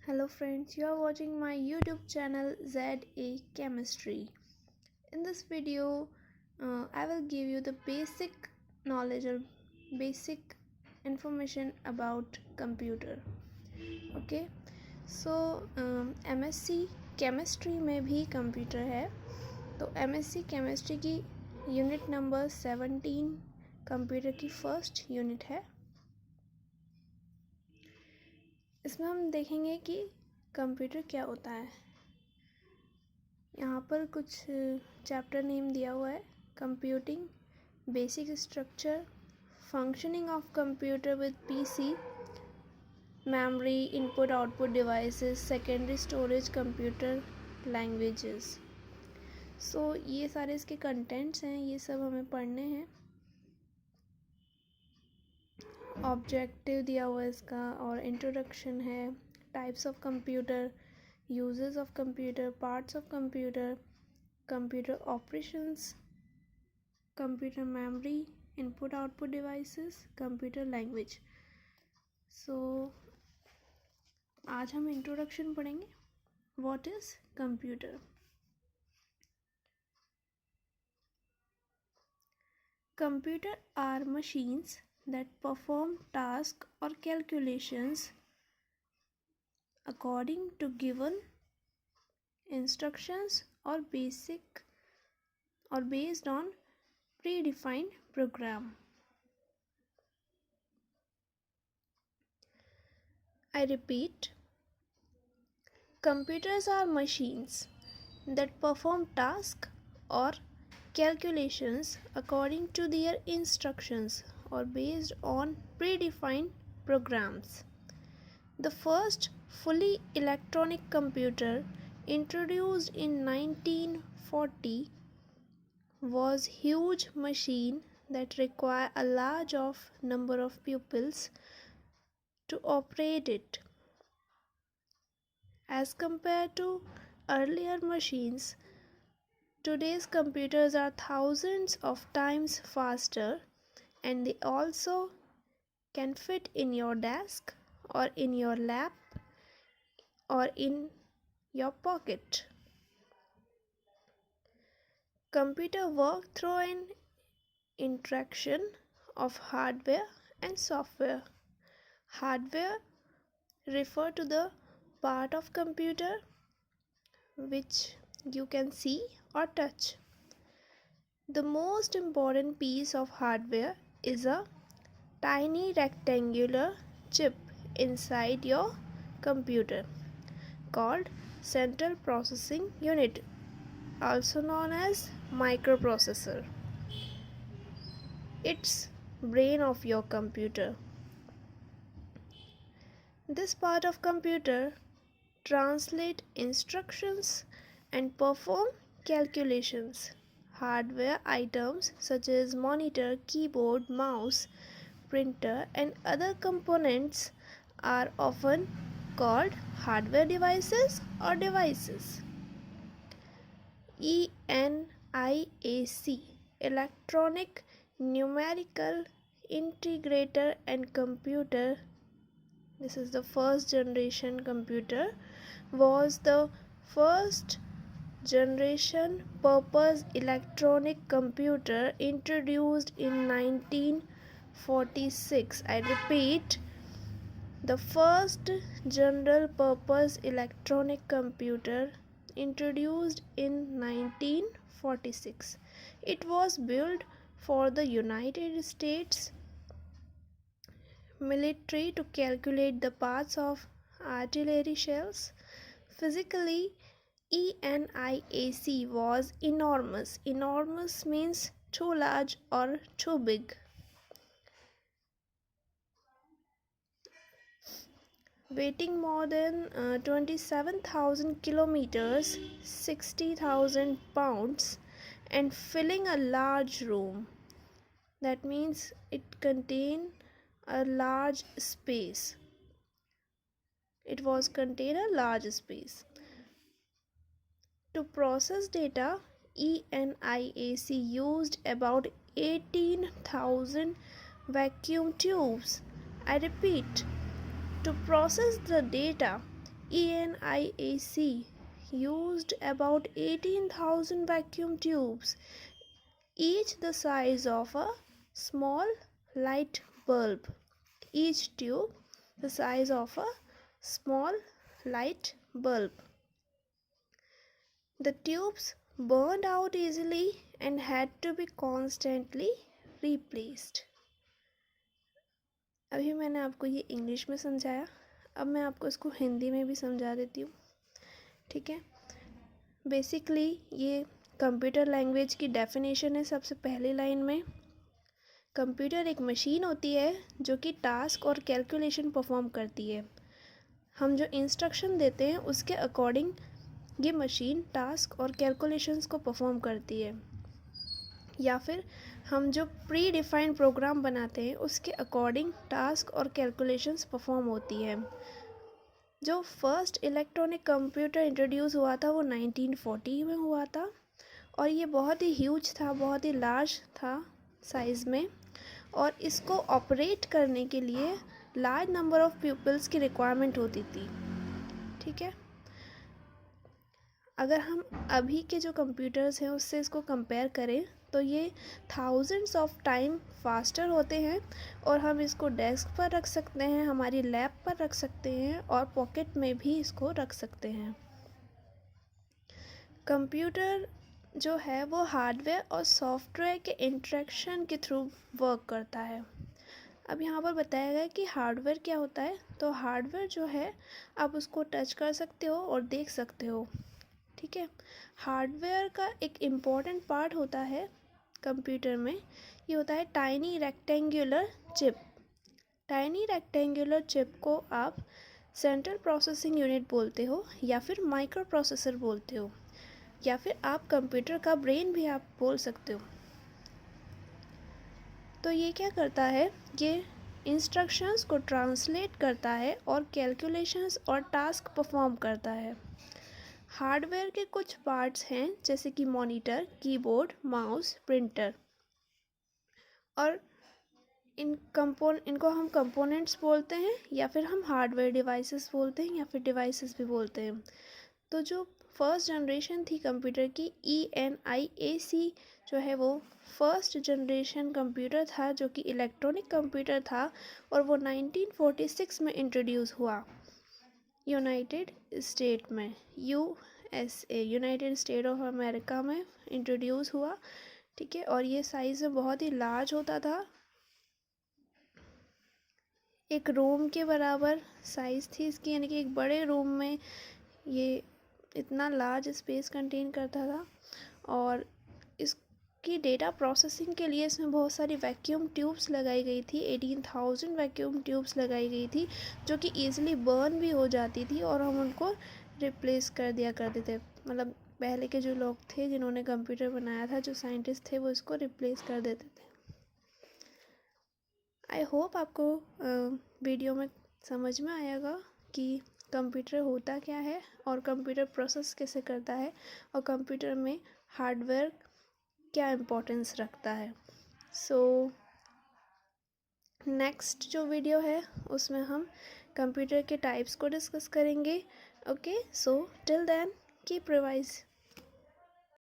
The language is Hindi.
Hello friends, you are watching my YouTube channel ZA Chemistry. In this video, I will give you the basic knowledge or basic information about computer. Okay, so MSc Chemistry में भी कंप्यूटर है. तो MSc Chemistry की यूनिट नंबर 17 कंप्यूटर की फर्स्ट यूनिट है. इसमें हम देखेंगे कि कंप्यूटर क्या होता है. यहाँ पर कुछ चैप्टर नेम दिया हुआ है. Computing, basic structure, functioning of computer with PC, memory, input output devices, secondary storage, computer languages. So ये सारे इसके कंटेंट्स हैं, ये सब हमें पढ़ने हैं. ऑब्जेक्टिव दिया हुआ है इसका और इंट्रोडक्शन है. Types of computer, uses of computer, parts of computer, computer operations, computer memory, input output devices, computer language. So आज हम इंट्रोडक्शन पढ़ेंगे. What is computer? Computer are machines that perform tasks or calculations according to given instructions or based on predefined program. I repeat, computers are machines that perform tasks or calculations according to their instructions or based on predefined programs. The first fully electronic computer introduced in 1940 was huge machine that require a large of number of pupils to operate it. As compared to earlier machines, today's computers are thousands of times faster, and they also can fit in your desk or in your lap or in your pocket. Computer work through an interaction of hardware and software. Hardware refer to the part of computer which you can see or touch. The most important piece of hardware is a tiny rectangular chip inside your computer called Central Processing Unit, also known as microprocessor. It's brain of your computer. This part of computer translate instructions and perform calculations. Hardware items such as monitor, keyboard, mouse, printer and other components are often called hardware devices or devices. ENIAC, Electronic Numerical Integrator and Computer, this is the first generation computer, was the first generation purpose electronic computer introduced in 1946. I repeat, the first general purpose electronic computer introduced in 1946. It was built for the United States military to calculate the paths of artillery shells. Physically, ENIAC was enormous. Enormous means too large or too big. Weighing more than 27,000 kilometers, 60,000 pounds, and filling a large room. That means it contained a large space. It was contain a large space. To process data, ENIAC used about 18,000 vacuum tubes. I repeat, to process the data, ENIAC used about 18,000 vacuum tubes, each the size of a small light bulb. Each tube the size of a small light bulb. The tubes burned out easily and had to be constantly replaced. अभी मैंने आपको ये इंग्लिश में समझाया, अब मैं आपको इसको हिंदी में भी समझा देती हूँ, ठीक है। बेसिकली ये कंप्यूटर लैंग्वेज की डेफिनेशन है। सबसे पहली लाइन में, कंप्यूटर एक मशीन होती है जो कि टास्क और कैलकुलेशन परफॉर्म करती है। हम जो इंस्ट्रक्शन देते हैं उसके अकॉर्डिंग ये मशीन टास्क और कैलकुलेशंस को परफॉर्म करती है, या फिर हम जो प्री डिफाइंड प्रोग्राम बनाते हैं उसके अकॉर्डिंग टास्क और कैलकुलेशंस परफॉर्म होती है। जो फर्स्ट इलेक्ट्रॉनिक कंप्यूटर इंट्रोड्यूस हुआ था वो 1940 में हुआ था, और ये बहुत ही ह्यूज था, बहुत ही लार्ज था साइज़ में, और इसको ऑपरेट करने के लिए लार्ज नंबर ऑफ पीपल्स की रिक्वायरमेंट होती थी, ठीक है। अगर हम अभी के जो कंप्यूटर्स हैं उससे इसको कंपेयर करें तो ये थाउजेंड्स ऑफ टाइम फास्टर होते हैं, और हम इसको डेस्क पर रख सकते हैं, हमारी लैब पर रख सकते हैं, और पॉकेट में भी इसको रख सकते हैं। कंप्यूटर जो है वो हार्डवेयर और सॉफ्टवेयर के इंटरेक्शन के थ्रू वर्क करता है। अब यहाँ पर बताया गया कि हार्डवेयर क्या होता है। तो हार्डवेयर जो है आप उसको टच कर सकते हो और देख सकते हो, ठीक है। हार्डवेयर का एक इम्पॉर्टेंट पार्ट होता है कंप्यूटर में, ये होता है tiny rectangular chip. Tiny rectangular chip को आप सेंट्रल प्रोसेसिंग यूनिट बोलते हो, या फिर माइक्रो प्रोसेसर बोलते हो, या फिर आप कंप्यूटर का ब्रेन भी आप बोल सकते हो। तो ये क्या करता है, ये इंस्ट्रक्शंस को ट्रांसलेट करता है और कैलकुलेशंस और टास्क परफॉर्म करता है। हार्डवेयर के कुछ पार्ट्स हैं जैसे कि मॉनिटर, कीबोर्ड, माउस, प्रिंटर, और इनको हम कंपोनेंट्स बोलते हैं, या फिर हम हार्डवेयर डिवाइसेस बोलते हैं, या फिर डिवाइसेस भी बोलते हैं। तो जो फर्स्ट जनरेशन थी कंप्यूटर की, ENIAC जो है वो फर्स्ट जनरेशन कंप्यूटर था जो कि इलेक्ट्रॉनिक कंप्यूटर था, और वो 1946 में इंट्रोड्यूस हुआ यूनाइटेड स्टेट में, USA, United state of America में इंट्रोड्यूस हुआ, ठीक है। और ये साइज़ में बहुत ही लार्ज होता था, एक रूम के बराबर साइज़ थी इसकी, यानी कि एक बड़े रूम में ये इतना लार्ज स्पेस कंटेन करता था। और इसकी डेटा प्रोसेसिंग के लिए इसमें बहुत सारी वैक्यूम ट्यूब्स लगाई गई थी, 18,000 वैक्यूम ट्यूब्स लगाई गई थी, जो कि ईज़िली बर्न भी हो जाती थी, और हम उनको रिप्लेस कर दिया करते थे। मतलब पहले के जो लोग थे जिन्होंने कंप्यूटर बनाया था, जो साइंटिस्ट थे, वो इसको रिप्लेस कर देते थे। आई होप आपको वीडियो में समझ में आएगा कि कंप्यूटर होता क्या है, और कंप्यूटर प्रोसेस कैसे करता है, और कंप्यूटर में हार्डवेयर क्या इम्पोर्टेंस रखता है। सो नेक्स्ट जो वीडियो है उसमें हम कंप्यूटर के टाइप्स को डिस्कस करेंगे। Okay, so till then keep revise.